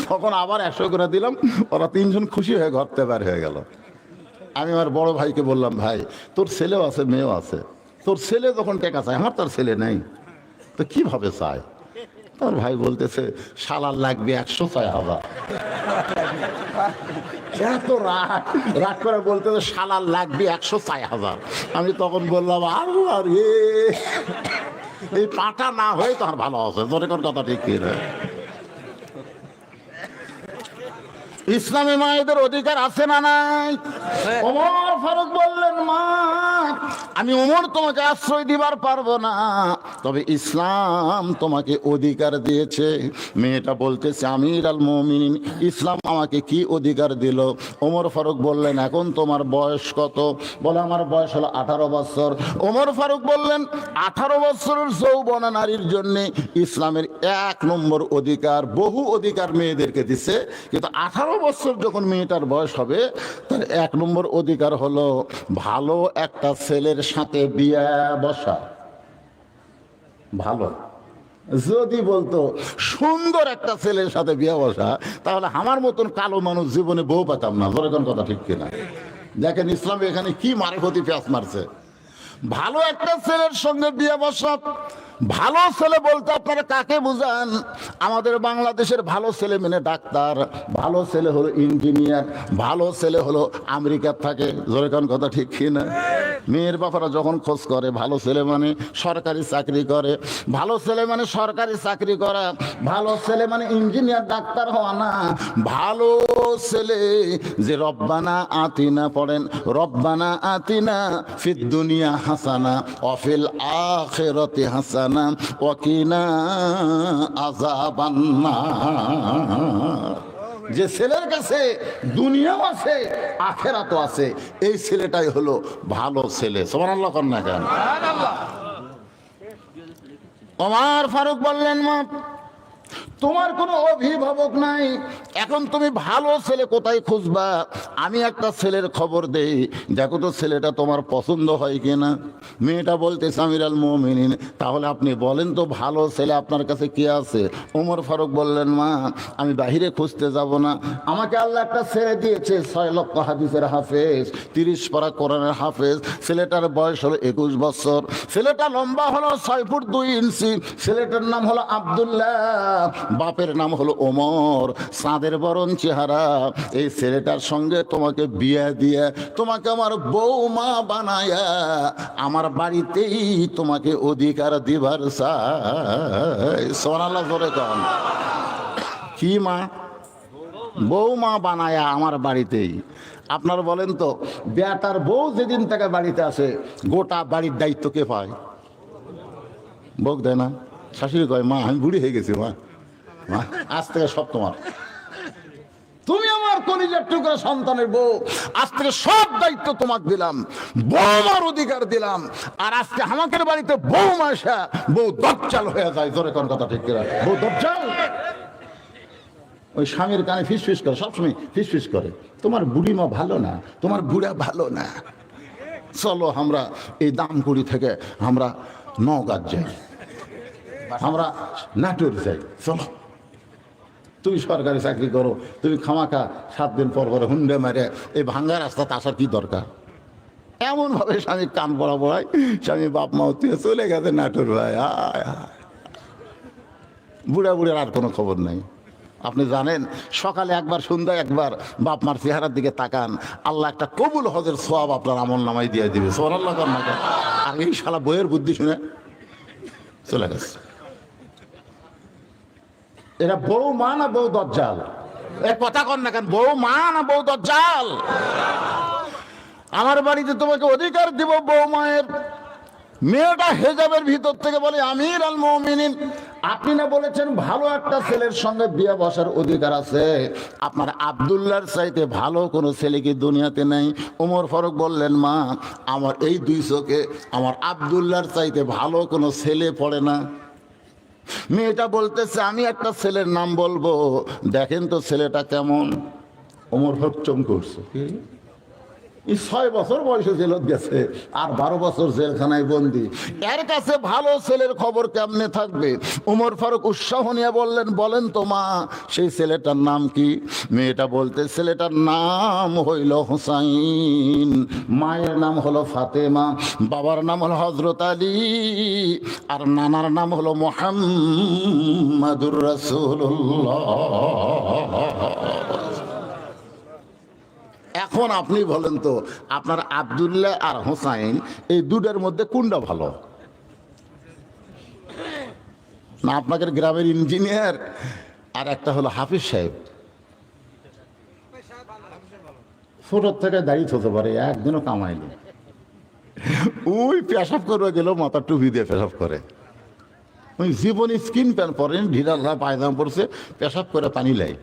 Speaker 1: তখন আবার 100 করে দিলাম, ওরা 3 জন খুশি হয়ে ঘর থেকে বের হয়ে গেল। আমি আমার বড় ভাইকে বললাম, ভাই তোর ছেলেও আছে মেয়েও আছে, তোর ছেলে যখন টাকা চায়, আমার তার ছেলে নেই, তো কিভাবে চায়? তোর ভাই বলতেছে শালার লাগবে 106,000। এত রাগ রাগ করে বলতেছে শালার লাগবে 106,000। আমি তখন বললাম আল্লাহ রে, এই পাটা না হয়ে তো আর ভালো আছে, তোর কোন কথা ঠিক কি রে? ইসলামে মায়েদের অধিকার আছে না নাই? ওমর ফারুক বললেন, মা আমি ওমর তোমাকে আশ্রয় দিবার পারবো না, তবে ইসলাম তোমাকে অধিকার দিয়েছে। মেয়েটা বলতেছে আমির আল মুমিনিন, ইসলাম আমাকে কি অধিকার দিল? ওমর ফারুক বললেন এখন তোমার বয়স কত? বলে আমার বয়স হলো 18 বছর। ওমর ফারুক বললেন 18 বছরের যৌবনা নারীর জন্য ইসলামের 1 নম্বর অধিকার, বহু অধিকার মেয়েদেরকে দিছে, কিন্তু 18 বছর যখন মেয়েটার বয়স হবে তার 1 নম্বর অধিকার হলো ভালো একটা ছেলের সাথে বিয়ে বসা। ভালো যদি বলতো সুন্দর একটা ছেলের সাথে বিয়ে বসা, তাহলে আমার মতন কালো মানুষ জীবনে বউ পেতাম না। যেরকম কথা ঠিক কিনা? দেখেন ইসলাম এখানে কি মারিফতি পেঁচ মারছে। ভালো একটা ছেলের সঙ্গে বিয়ে বসা। ভালো ছেলে বলতে আপনারা কাকে বুঝান? আমাদের বাংলাদেশের ভালো ছেলে মানে ডাক্তার, ভালো ছেলে হলো ইঞ্জিনিয়ার, ভালো ছেলে হলো আমেরিকার থাকে। যেরকম কথা ঠিক কিনা? মেয়ের বাবারা যখন খোঁজ করে ভালো ছেলে মানে সরকারি চাকরি করে, ভালো ছেলে মানে সরকারি চাকরি করা, ভালো ছেলে মানে ইঞ্জিনিয়ার ডাক্তার হওয়া না। ভালো ছেলে যে রব্বানা আতিনা পড়েন, রব্বানা আতিনা ফিদ দুনিয়া হাসানা অফিল আখিরাতি হাসানা ওয়াকিনা আযাবান নার। যে ছেলের কাছে দুনিয়াও আছে আখিরাতও আছে, এই ছেলেটাই হলো ভালো ছেলে। সুবহানাল্লাহ কর না কেন? ওমর ফারুক বললেন মা তোমার কোনো অভিভাবক নাই, এখন তুমি ভালো ছেলে কোথায় খুঁজবা? আমি একটা ছেলের খবর দেই, দেখো তো ছেলেটা তোমার পছন্দ হয় কিনা। মেয়েটা বলতেছে আমির আল মুমিনিন, তাহলে আপনি বলেন তো ভালো ছেলে আপনার কাছে কি আছে? ওমর ফারুক বললেন মা আমি বাহিরে খুঁজতে যাব না, আমাকে আল্লাহ একটা ছেলে দিয়েছে 6 লক্ষ হাদিসের হাফেজ, 30 পারা কোরআনের হাফেজ। ছেলেটার বয়স হলো 21 বছর, ছেলেটা লম্বা হলো 6 ফুট 2 ইঞ্চি, ছেলেটার নাম হলো আব্দুল্লাহ, বাপের নাম হলো ওমর, চাঁদের বরণ চেহারা। এই ছেলেটার সঙ্গে তোমাকে বিয়ে দিয়ে তোমাকে আমার বৌমা বানায়া আমার বাড়িতেই তোমাকে অধিকার দিবার চাই। সোনাল্লাহ জোরে কন। কি মা? বৌমা বানায়া আমার বাড়িতেই। আপনার বলেন তো বেটার বউ যেদিন থেকে বাড়িতে আসে গোটা বাড়ির দায়িত্ব কে পায়? বউ দেয় না? শাশুড়ি কয় মা আমি বুড়ি হয়ে গেছি, মা মা আজ থেকে সব তোমার, তুমি আমার কলিজার টুকরা সন্তানের বউ, আজ থেকে সব দায়িত্ব তোমাকে দিলাম, বৌমার অধিকার দিলাম। আর আজকে আমাদের বাড়িতে বৌমা আসা বউ দজ্জাল হয়ে যায়। জোরে কোন কথা ঠিক কিনা? বউ দজ্জাল। ওই স্বামীর কানে ফিস ফিস করে, সবসময় ফিস ফিস করে তোমার বুড়ি মা ভালো না, তোমার বুড়া ভালো না, চলো আমরা এই দামকুড়ি থেকে আমরা নওগাঁ যাই, আমরা নাটোর যাই, চলো। তুমি সরকারি চাকরি করো, তুমি খামাখা 7 দিন পর পরে হুন্ডে মারে এই ভাঙ্গা রাস্তাতে আসার কি দরকার? এমন ভাবে স্বামী কান পড়া পড়ায়, স্বামী বাপ মা তুই চলে গেছে নাটোর ভাই। বুড়া বুড়ার আর কোনো খবর নাই। আপনি জানেন সকালে একবার সন্ধ্যায় একবার বাপ মার চেহারার দিকে তাকান, আল্লাহ একটা কবুল হজের সওয়াব আপনার আমল নামাই দিয়ে দিবে। সুবহানাল্লাহ কর না কেন? আর এই শালা বইয়ের বুদ্ধি শুনে চলে গেছে। এরা বউ মা না বউ দজ্জাল? এক কথা কর না কেন? বউ মা না বউ দজ্জাল? আমার বাড়িতে তোমাকে অধিকার দিব বউ মায়ের। মেয়েটা হেজাবের ভিতর থেকে বলে আমির আল মুমিনিন, আপনি না বলেছেন ভালো একটা ছেলের সঙ্গে বিয়ে বসার অধিকার আছে, আপনার আব্দুল্লাহর চাইতে ভালো কোনো ছেলে কি দুনিয়াতে নেই? ওমর ফারুক বললেন মা আমার এই 2 চোখে আমার আব্দুল্লাহর চাইতে ভালো কোনো ছেলে পড়ে না। মেয়েটা বলতেছে আমি একটা ছেলের নাম বলবো, দেখেন তো ছেলেটা কেমন। ওমর ফারুক চমকে উঠছে, এই 6 বছর বয়সে জেলত গেছে আর 12 বছর জেলখানায় বন্দি। এর কাছে ভালো ছেলের খবর কেমনে থাকবে? ওমর ফারুক উৎসাহ নিয়ে বললেন, বলেন তো মা, সেই ছেলেটার নাম কি? মেয়েটা বলতে, ছেলেটার নাম হইল হুসাইন, মায়ের নাম হলো ফাতেমা, বাবার নাম হলো হযরত আলী, আর নানার নাম হলো মুহাম্মাদুর রাসূলুল্লাহ। এখন আপনি বলেন তো, আপনার আব্দুল্লাহ আর হোসাইন এই দুটার মধ্যে কোনটা ভালো? না আপনাদের গ্রামের ইঞ্জিনিয়ার আর একটা হলো হাফিজ সাহেব, ছোটোর থেকে দাঁড়িয়ে হতে পারে, একদিনও কামাইনি। ওই পেশাব করে গেল, মাথা টুপি দিয়ে পেশাব করে, ওই জীবনে স্কিন প্যান্ট পরেন, ঢিলা পায়জামা পড়ছে, পেশাব করে পানি লাই।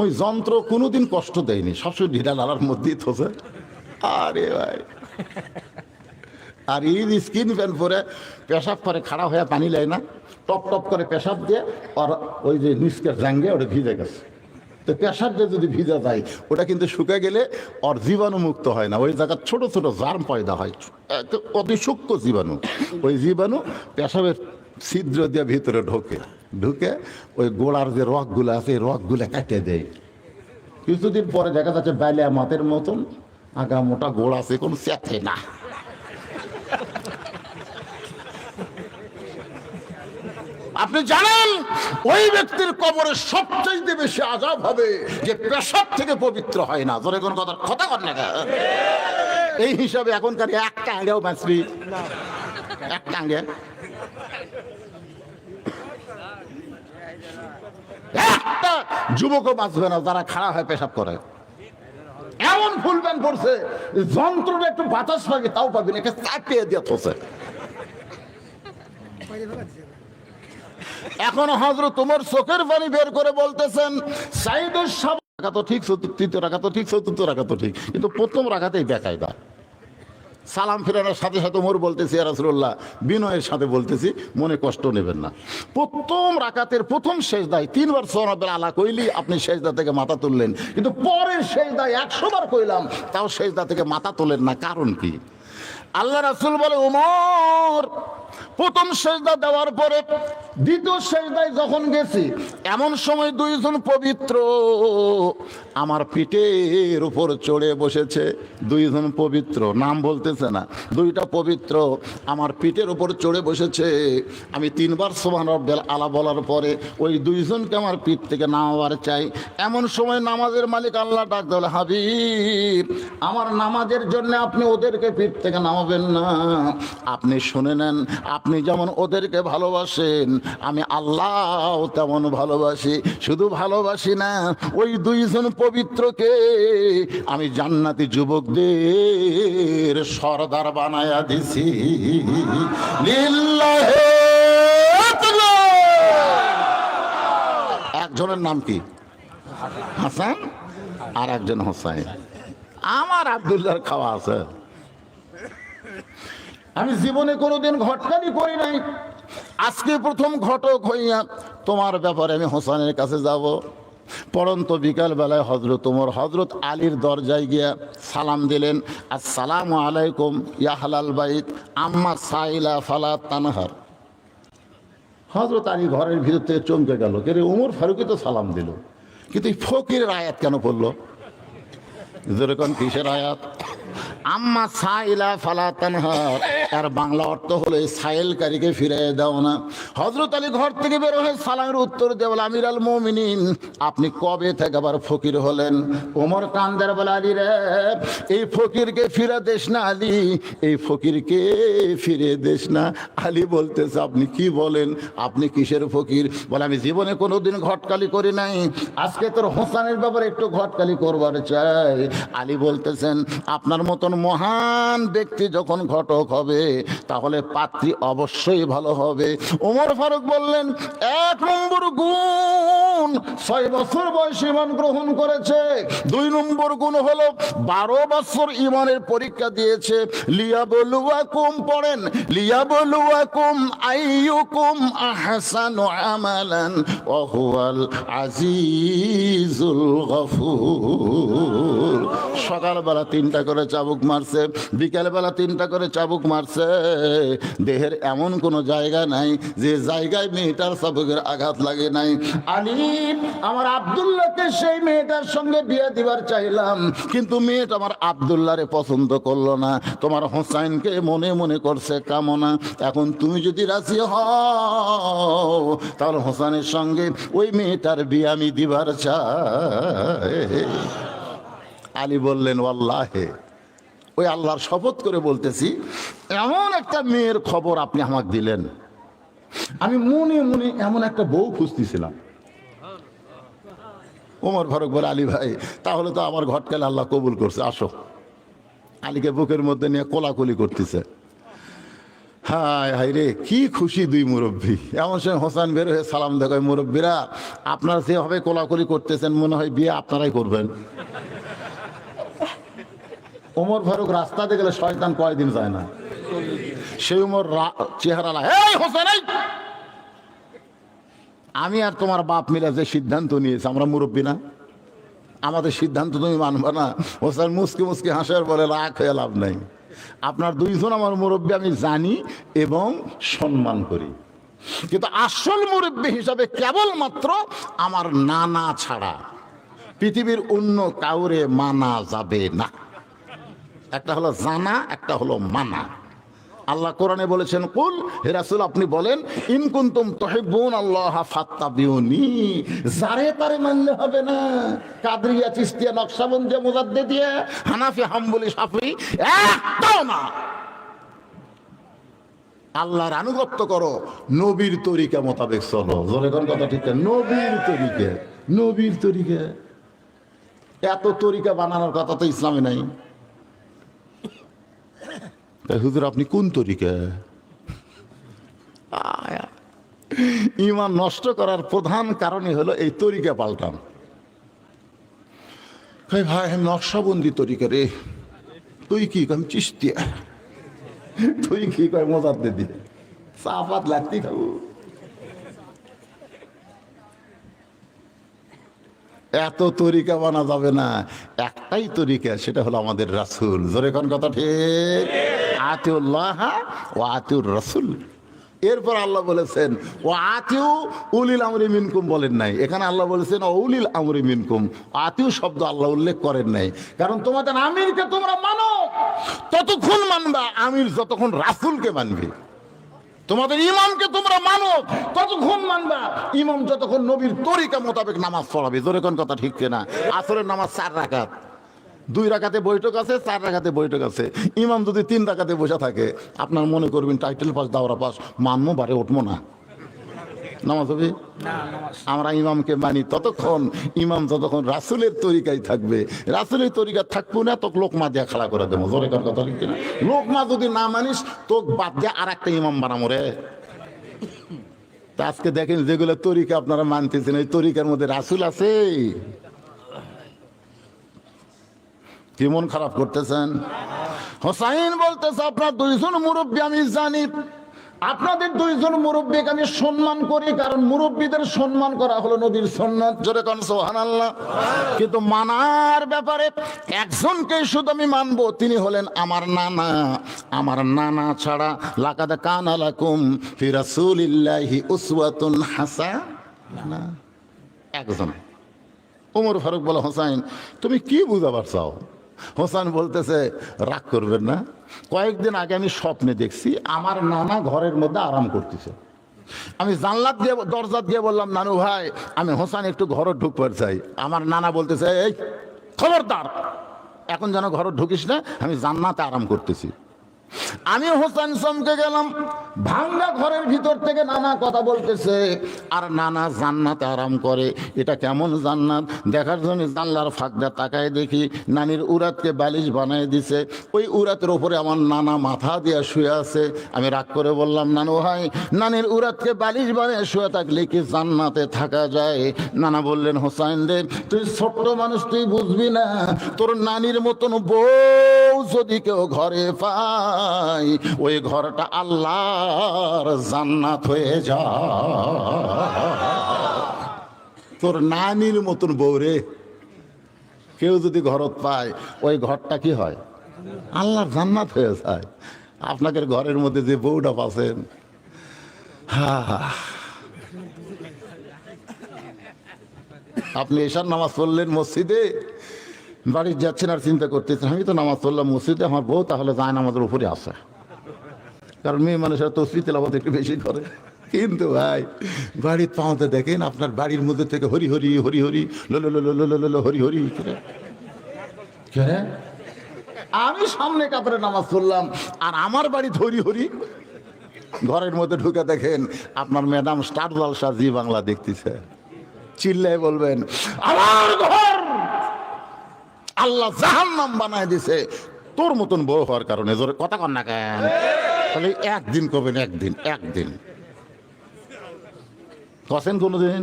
Speaker 1: ওই যন্ত্র কোনোদিন কষ্ট দেয়নি, সবসময় ঢিলা লালার মধ্যেই থসে। আরে ভাই, আর এই স্কিন প্যান্ট পরে পেশাব করে খাড়া হয়ে পানি লাই না, টপ টপ করে পেশাব দিয়ে, আর ওই যে নিচকে জাঙ্গে ওটা ভিজে গেছে। তো পেশাব দিয়ে যদি ভিজা যায়, ওটা কিন্তু শুকে গেলে ওর জীবাণু মুক্ত হয় না, ওই জায়গায় ছোট ছোট জার্ম পয়দা হয়, অতি সূক্ষ্ম জীবাণু। ওই জীবাণু পেশাবের ছিদ্র দিয়ে ভিতরে ঢুকে ওই গোড়ার যে রগগুলো আছে, এই রগগুলো কাটিয়ে দেয়। কিছুদিন পরে দেখা যাচ্ছে বাইলিয়া মাতের মতন আগা মোটা গোড় আছে, কোনো চেতে না। আপনি জানেন ওই ব্যক্তির কবরে সবচাইতে বেশি আযাব হবে যে পেশাব থেকে পবিত্র হয় না। ধরে কোন কথা কর না, এই হিসাবে এখনকার একটা আঙ্গেও বাঁচবি, একটা আঙ্গে একটা যুবকও বাঁচবে না যারা খাড়া হয় পেশাব করে। এমন ফুল প্যান্ট পড়ছে, যন্ত্রটা একটু বাতাস পাবে তাও পাবি না, চাপিয়ে দিয়ে থসে। এখন হযরত ওমর চোখের পানি বের করে বলতেছেন, সাইদুস সাহেব রাখা তো ঠিক, তৃতীয় রাখা তো ঠিক, চতুর্থ রাখা তো ঠিক, কিন্তু প্রথম রাখাতেই বেকায়দা। সালাম ফেরানোর সাথে সাথে ওমর বলতেছি, ইয়া রাসূলুল্লাহ, বিনয়ের সাথে বলতেছি, মনে কষ্ট নেবেন না। প্রথম রাকাতের প্রথম সেজদায় 3 বার সুবহানাল্লাহ আলা কইলি আপনি সেজদা থেকে মাথা তুললেন, কিন্তু পরের সেজদায় 100 বার কইলাম তাও সেজদা থেকে মাথা তোলেন না, কারণ কি? আল্লাহ রাসূল বলে, ওমর, প্রথম সেজদা দেওয়ার পরে দ্বিতীয় সেজদায় যখন গেছি, এমন সময় দুইজন পবিত্র আমার পিঠের উপর চড়ে বসেছে। দুইজন পবিত্র, নাম বলতেছে না, দুইটা পবিত্র আমার পিঠের উপর চড়ে বসেছে। আমি 3 বার সুবহানাল্লাহ আলা বলার পরে ওই দুইজনকে আমার পিঠ থেকে নামাবার চাই। এমন সময় নামাজের মালিক আল্লাহ ডাক দিল, হাবিব, আমার নামাজের জন্য আপনি ওদেরকে পিঠ থেকে নামাবেন না। আপনি শুনে নেন, আপনি যেমন ওদেরকে ভালোবাসেন আমি আল্লাহ তেমন ভালোবাসি। শুধু ভালোবাসি না, ওই দুইজন পবিত্রকে আমি জান্নাতি যুবকদের সরদার বানায়া দিছি। লিল্লাহে তাআলা। একজনের নাম কি? হাসান, আর একজন হোসাইন। আমার আব্দুল্লাহর খাওয়া আছে। আমি জীবনে কোনোদিন ঘটকালি করি নাই, আজকে প্রথম ঘটক হইয়া তোমার ব্যাপারে আমি হোসেনের কাছে যাব। পরন্ত বিকাল বেলায় হযরত ওমর হযরত আলীর দরজায় গিয়া সালাম দিলেন, আসসালামু আলাইকুম ইয়া আহলাল বাইত আম্মা সাইলা ফালা তানহার। হযরত আলী ঘরের ভিতর থেকে চমকে গেল, কে রে, ওমর ফারুকই তো সালাম দিল, কিন্তু এই ফকিরের আয়াত কেন পড়লো? যেরকম কিসের আয়াত? আম্মা সাইলা ফালা তানহার, আর বাংলা অর্থ হলো সাইলকারীকে ফিরিয়ে দাও না। হযরত আলী ঘর থেকে বের হয়ে সালামের উত্তর দিয়ে বলে, আমিরুল মুমিনিন, আপনি কবে থেকে আবার ফকির হলেন? ওমর কান্দের বলে, আলী রে, এই ফকিরকে ফিরে দেশ না আলী, এই ফকিরকে ফিরে দেশ না। আলী বলতেছে, আপনি কি বলেন? আপনি কিসের ফকির? বলে, আমি জীবনে কোনোদিন ঘটকালি করি নাই, আজকে তোর হোসেনের ব্যাপারে একটু ঘটকালি করবার চাই। আলী বলতেছেন, আপনার মতন মহান ব্যক্তি যখন ঘটক হবে হবে, তাহলে পাত্রী অবশ্যই ভালো হবে। ওমর ফারুক বললেন, 1 নম্বর গুণ 6 বছর বয়সে ঈমান গ্রহণ করেছে। 2 নম্বর গুণ হলো 12 বছর ঈমানের পরীক্ষা দিয়েছে। লিয়াবলুয়াকুম, পড়েন, লিয়াবলুয়াকুম আইয়ুকুম আহসানু আমালান ওয়া হুয়াল আজিজুল গফুর। সকালবেলা 3টা করে চাবুক মারছে, বিকালবেলা 3টা করে চাবুক মারছে। দেহের এমন কোনো জায়গা নাই যে জায়গায় মেয়েটার চাবুকের আঘাত লাগে নাই। আলী, আমার আব্দুল্লাহকে সেই মেয়েটার সঙ্গে বিয়ে দিবার চাইলাম, কিন্তু মেয়েটা আমার আব্দুল্লাহরে পছন্দ করলো না, তোমার হোসাইনকে মনে মনে করছে কামনা। এখন তুমি যদি রাজি হও, তাহলে হোসেনের সঙ্গে ওই মেয়েটার বিয়ে আমি দিবার চাই। আলী বললেন, ওয়াল্লাহে, ওই আল্লাহর শপথ করে বলতেছি, এমন একটা মেয়ের খবর আপনি আমাকে দিলেন, আমি মনে মনে এমন একটা বউ খুঁজতেছিলাম। ওমর ফারুক বলে, আলী ভাই, তাহলে তো আমার ঘটকালে আল্লাহ কবুল করছে, আসো। আলীকে বুকের মধ্যে নিয়ে কোলাকুলি করতেছে। হায় হায় রে, কি খুশি 2 মুরব্বী। এমন সময় হোসেন বের হয়ে সালাম দেখায়, মুরব্বীরা, আপনারা যেভাবে কোলাকুলি করতেছেন মনে হয় বিয়ে আপনারাই করবেন। ওমর ফারুক রাস্তাতে গেলে শয়তান কয়দিন যায় না, সেই উমর চেহারা, এই হোসেন, আমি আর তোমার বাপ মিলে যে সিদ্ধান্ত নিয়েছে, আমরা মুরব্বী না, আমাদের সিদ্ধান্ত তুমি মানবা না? হোসেন মুসকি মুসকি হাসার বলে, রাগ হয়ে লাভ নাই, আপনার 2 জন আমার মুরব্বী আমি জানি এবং সম্মান করি, কিন্তু আসল মুরব্বী হিসাবে কেবলমাত্র আমার নানা ছাড়া পৃথিবীর অন্য কাউরে মানা যাবে না। একটা হলো জানা, একটা হলো মানা। আল্লাহ কোরআনে বলেছেন, কুল, হে রাসূল আপনি বলেন, ইন কুনতুম তুহিব্বুন আল্লাহ ফাত্তাবিউনি, যারে তারে মানলে হবে না। কাদরিয়া, চিশতিয়া, নকশবন্দিয়া, মুজাদ্দিদিয়া, হানাফি, হাম্বলি, শাফি, একটাও না। আল্লাহর আনুগত্য করো, নবীর তরিকা মোতাবেক চলো। জোরে কোন কথা ঠিক না? নবীর তরিকা, নবীর তরিকা। এত তরিকা বানানোর কথা তো ইসলামে নাই। হুজুর আপনি কোন তরিকা? ঈমান নষ্ট করার প্রধান কারণই হলো এই তরিকা পাল্টান। ভাই নকশবন্দি তরিকা রে, তুই কি? আমি চিশতিয়া। তুই কি? কয় মুজাদ্দিদি। সাফাত লাগতি খাবো। এত তরিকা বানা যাবে না, একটাই তরিকা, সেটা হলো আমাদের রাসূল। জোরে কোন কথা ঠিক? আতিউল্লাহ ওয়া আতিউর রাসূল। এরপর আল্লাহ বলেছেন, ও আতিউ উলিল আমরি মিনকুম বলেন নাই, এখানে আল্লাহ বলেছেন উলিল আমরি মিনকুম। আতিউ শব্দ আল্লাহ উল্লেখ করেন নাই, কারণ তোমাদের আমিরকে তোমরা মানো, ততক্ষণ মানবা আমির যতক্ষণ রাসূলকে মানবে। তোমাদের ইমামকে তোমরা মানো, ততক্ষণ মানবা ইমাম যতক্ষণ নবীর তরিকা মোতাবেক নামাজ পড়াবে। জোরে কোন কথা ঠিক না? আসরের নামাজ 4 রাকাত, 2 রাকাতে বৈঠক আছে, 4 রাকাতে বৈঠক আছে। ইমাম যদি 3 রাকাতে বসে থাকে, আপনার মনে করবেন টাইটেল পাস, দাওরা পাস, মানবো, বারে উঠবো না, নামাজ হবে। আমরা ইমামকে মানি ততক্ষণ, ইমাম যতক্ষণ রাসূলের তরিকায় থাকবে। রাসূলের তরিকা থাকবো না তো লোকমা দিয়া খাড়া করে দেবো। জোরে কোন কথা ঠিক না? লোকমা যদি না মানিস, তো বাদ দিয়ে আর একটা ইমাম বানাবো রে। আজকে দেখেন যেগুলো তরিকা আপনারা মানতেছেন, এই তরিকার মধ্যে রাসূল আছে। কি মন খারাপ করতেছেন? হোসাইন বলতেছে, আপনার 2 জন মুরব্বী আমি জানি, আপনাদের 2 জন মুরব্বীকে আমি সম্মান করি, কারণ মুরব্বীদের সম্মান করা হলো নবীর সুন্নাত। জোরে কোন সুবহানাল্লাহ। কিন্তু মানার ব্যাপারে একজনকে শুধু আমি মানবো, তিনি হলেন আমার নানা। আমার নানা ছাড়া লাকাদ কানা লাকুম ফি রাসূলিল্লাহি উসওয়াতুন হাসানাহ, একজন। ওমর ফারুক বলে, হোসাইন তুমি কি বুঝাবার চাও? হোসেন বলতেছে, রাগ করবেন না, কয়েকদিন আগে আমি স্বপ্নে দেখছি আমার নানা ঘরের মধ্যে আরাম করতেছে। আমি জানলাত দিয়ে, দরজা দিয়ে বললাম, নানু ভাই আমি হোসেন একটু ঘরে ঢুকবার চাই। আমার নানা বলতেছে, এই খবরদার, এখন যেন ঘরে ঢুকিস না, আমি জান্নাতে আরাম করতেছি। আমি হোসেন চমকে গেলাম। ভাঙ্গা ঘরের ভিতর থেকে নানা কথা বলতেছে, আর নানা জান্নাতে আরাম করে। এটা কেমন জান্নাত দেখার জন্য জানলার ফাঁকটা তাকায় দেখি নানির উরাতকে বালিশ বানিয়ে দিছে। ওই উরাতের ওপরে আমার নানা মাথা দিয়ে শুয়ে আছে। আমি রাগ করে বললাম, নানু ভাই, নানির উরাতকে বালিশ বানিয়ে শুয়ে থাকলে কি জান্নাতে থাকা যায়? নানা বললেন, হোসেন রে, তুই ছোট্ট মানুষ, তুই বুঝবি না। তোর নানির মতন বউ যদি কেউ ঘরে পায়, ওই ঘরটা আল্লাহর জান্নাত হয়ে যায়। তোর নানির মতন বউ রে কেউ যদি ঘরত পায়, ওই ঘরটা কি হয়? আল্লাহর জান্নাত হয়ে যায়। আপনাদের ঘরের মধ্যে যে বউটা পাচ্ছেন, আপনি এশার নামাজ পড়লেন মসজিদে, বাড়ি যাচ্ছেন আর চিন্তা করতেছেন, আমি তো নামাজ পড়লাম মসজিদে, আমার বউ তাহলে যায় নামাজের উপরে আসে। কারণ মেয়ে মানুষেরা তসবিহ তেলাওয়াত একটু বেশি করে। কিন্তু ভাই, বাড়ির পাওয়াতে দেখেন আপনার বাড়ির মধ্যে থেকে হরি হরি হরি হরি লোলো লোলো লোলো লোলো হরি হরি। আমি সামনে কাপড়ে নামাজ পড়লাম আর আমার বাড়ি হরি হরি। ঘরের মধ্যে ঢুকে দেখেন আপনার ম্যাডাম স্টার জলসা জি বাংলা দেখতেছে। চিল্লায় বলবেন, আমার ঘর আল্লাহ জাহান্নাম বানায় দিছে তোর মতন বউ হওয়ার কারণে। জোরে কথা কন না কেন? তাহলে একদিন কবেন, একদিন একদিন কছেন কোনদিন?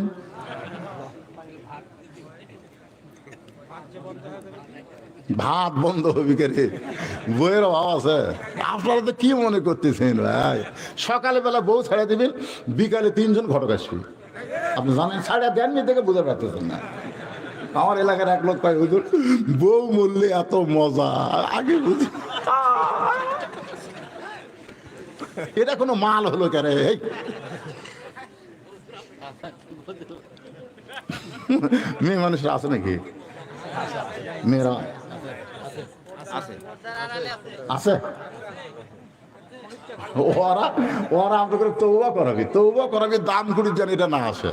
Speaker 1: ভাত বন্ধ হবি কে রে? বইয়ের অভাব আছে? আপনারা তো কি মনে করতেছেন ভাই? সকালে বেলা বউ ছাড়া দিবেন, বিকালে 3 জন ঘটক আসবে। আপনি জানেন, ছাড়া দেননি থেকে বুঝতে পারতেছেন না। আমার এলাকার এক লোক পাই, হুজুর বউ মরলে এত মজা আগে বুঝি। এটা কোনো মাল হলো কে রে? মেয়ে মানুষের আছে নাকি? মেয়েরা আছে? ওরা ওরা আপনাকে তৌবা করাবি দাম করি যেন এটা না আসে।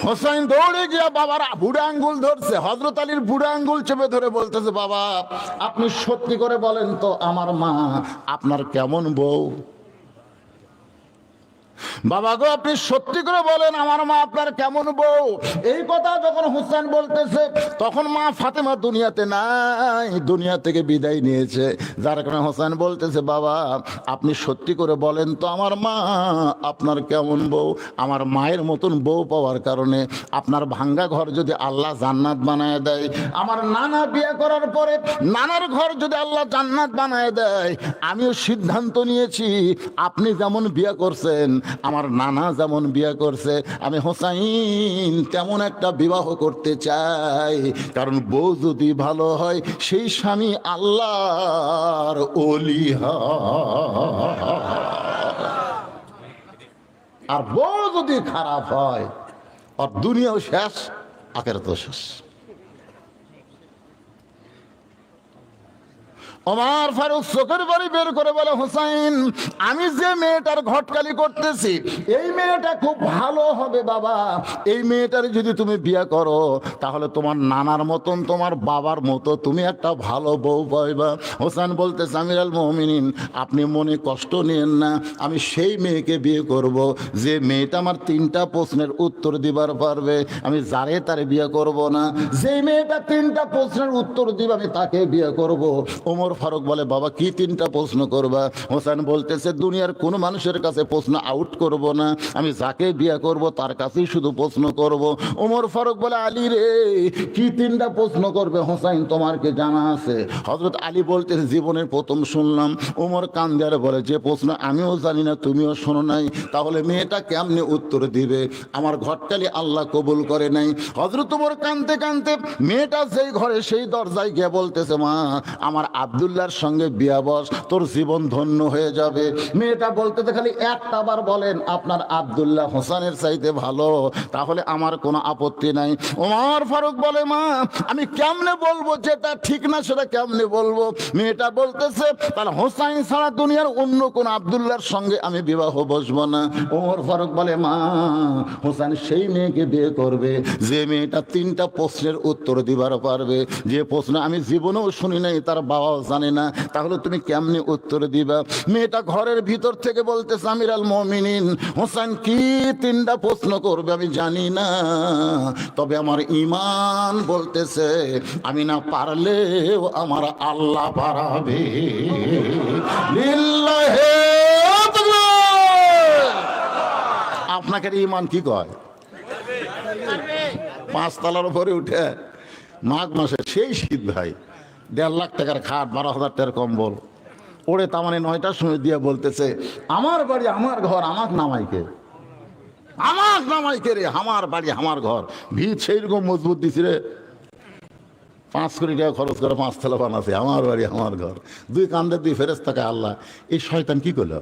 Speaker 1: হোসেন দৌড়ে গিয়া বাবার বুড়া আঙ্গুল ধরছে, হযরত আলীর বুড়া আঙ্গুল চেপে ধরে বলতেছে, বাবা আপনি সত্যি করে বলেন তো আমার মা আপনার কেমন বউ? বাবা গো, আপনি সত্যি করে বলেন আমার মা আপনার কেমন বউ? এই কথা যখন হোসেন বলতেছে, তখন মা ফাতেমা দুনিয়াতে নাই, দুনিয়া থেকে বিদায় নিয়েছে। যার কারণে হোসেন বলতেছে, বাবা আপনি সত্যি করে বলেন তো আমার মা আপনার কেমন বউ? আমার মায়ের মতন বউ পাওয়ার কারণে আপনার ভাঙ্গা ঘর যদি আল্লাহ জান্নাত বানায় দেয়, আমার নানা বিয়ে করার পরে নানার ঘর যদি আল্লাহ জান্নাত বানায় দেয়, আমিও সিদ্ধান্ত নিয়েছি আপনি যেমন বিয়ে করছেন, আমার নানা যেমন বিয়ে করছে, আমি হোসাইন তেমন একটা বিবাহ করতে চাই। কারণ বউ যদি ভালো হয়, সেই স্বামী আল্লাহর ওলি হয়। আর বউ যদি খারাপ হয়, আর দুনিয়াও শেষ, আখিরাতও শেষ। ওমর ফারুক চোখের বাড়ি বের করে বলে, হোসাইন আমি যে মেয়েটার ঘটকালি করতেছি, এই মেয়েটা খুব ভালো হবে বাবা। এই মেয়েটার যদি তুমি বিয়ে করো, তাহলে তোমার নানার মতন তোমার বাবার মতো তুমি একটা ভালো বউ পাইবা। হোসেন বলতেছে, আমিরুল মুমিনিন আপনি মনে কষ্ট নিয়েন না, আমি সেই মেয়েকে বিয়ে করব যে মেয়েটা আমার 3টা প্রশ্নের উত্তর দিবার পারবে। আমি যারে তারে বিয়ে করব না, যেই মেয়েটা 3টা প্রশ্নের উত্তর দিবে আমি তাকে বিয়ে করব। ওমর ফারুক বলে, বাবা কি 3টা প্রশ্ন করবা? হোসেন বলতেছে, দুনিয়ার কোন মানুষের কাছে প্রশ্ন আউট করব না, আমি যাকে বিয়ে করব তার কাছেই শুধু প্রশ্ন করব। ওমর ফারুক বলে, আলী রে কি 3টা প্রশ্ন করবে হোসেন তোমার কি জানা আছে? হযরত আলী বলতেছে, জীবনের প্রথম শুনলাম। ওমর কান্দে আর বলে, যে প্রশ্ন আমিও জানি না তুমিও শোনো নাই, তাহলে মেয়েটা কেমনে উত্তর দিবে? আমার ঘটকালি আল্লাহ কবুল করে নাই। হযরত ওমর কান্দতে কান্দতে মেয়েটা যেই ঘরে সেই দরজায় গিয়ে বলতেছে, মা আমার আব্দুল আব্দুল্লাহর সঙ্গে বিয়া বস, তোর জীবন ধন্য হয়ে যাবে। মেয়েটা বলতে খালি একটা বার বলেন আপনার আব্দুল্লাহ হোসেনের চাইতে ভালো, তাহলে আমার কোনো আপত্তি নাই। ওমর ফারুক বলে মা আমি কেমনে বলবো যেটা ঠিক না সেটা কেমনে বলবো? মেয়েটা বলতেছে তাহলে হোসাইন ছাড়া দুনিয়ার অন্য কোন আব্দুল্লাহর সঙ্গে আমি বিবাহ বসবো না। ওমর ফারুক বলে মা হোসেন সেই মেয়েকে বিয়ে করবে যে মেয়েটা 3টা প্রশ্নের উত্তর দিবার পারবে, যে প্রশ্ন আমি জীবনেও শুনি নাই, তার বাবাও জানে না, তাহলে তুমি কেমনে উত্তর দিবা? মেয়েটা ঘরের ভিতর থেকে বলতেছে আমির আল মুমিনিন হোসেন কি 3টা প্রশ্ন করবে আমি জানি না, তবে আমার ঈমান বলতেছে আমি না পারলেও আমার আল্লাহ পারাবে। লিল্লাহি তাকবীর। আপনাকে ঈমান কি কয়? 5 তলার উপরে উঠে মাঘ মাসে সেই শীত ভাই, 1.5 লাখ টাকার খাট, 12,000 টাকার কম্বল ওরে তার মানে 9টার সময় দিয়ে বলতেছে আমার বাড়ি আমার ঘর আমার নামাইকে, আমার নামাইকে রে, আমার বাড়ি আমার ঘর। ভিত সেইরকম মজবুত দিছি রে, 5 কোটি টাকা খরচ করে 5 তলা বানাছে, আমার বাড়ি আমার ঘর। 2 কান্দে 2 ফেরেশতাকে আল্লাহ, এই শয়তান কি করলো?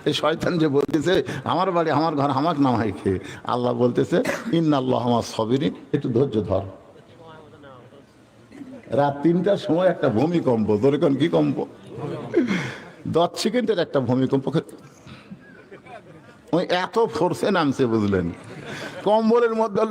Speaker 1: এই শয়তান যে বলতেছে আমার বাড়ি আমার ঘর আমাকে নামাইকে, আল্লাহ বলতেছে ইন্নাল্লাহ আমার সবিরিন, একটু ধৈর্য ধর। রাত 3টার সময় একটা ভূমিকম্প, ধরে কোন কি কম্প, 10 সেকেন্ডের একটা ভূমিকম্প, ওই এত ফোর্সে নামছে বুঝলেন, কম্বলের মধ্যে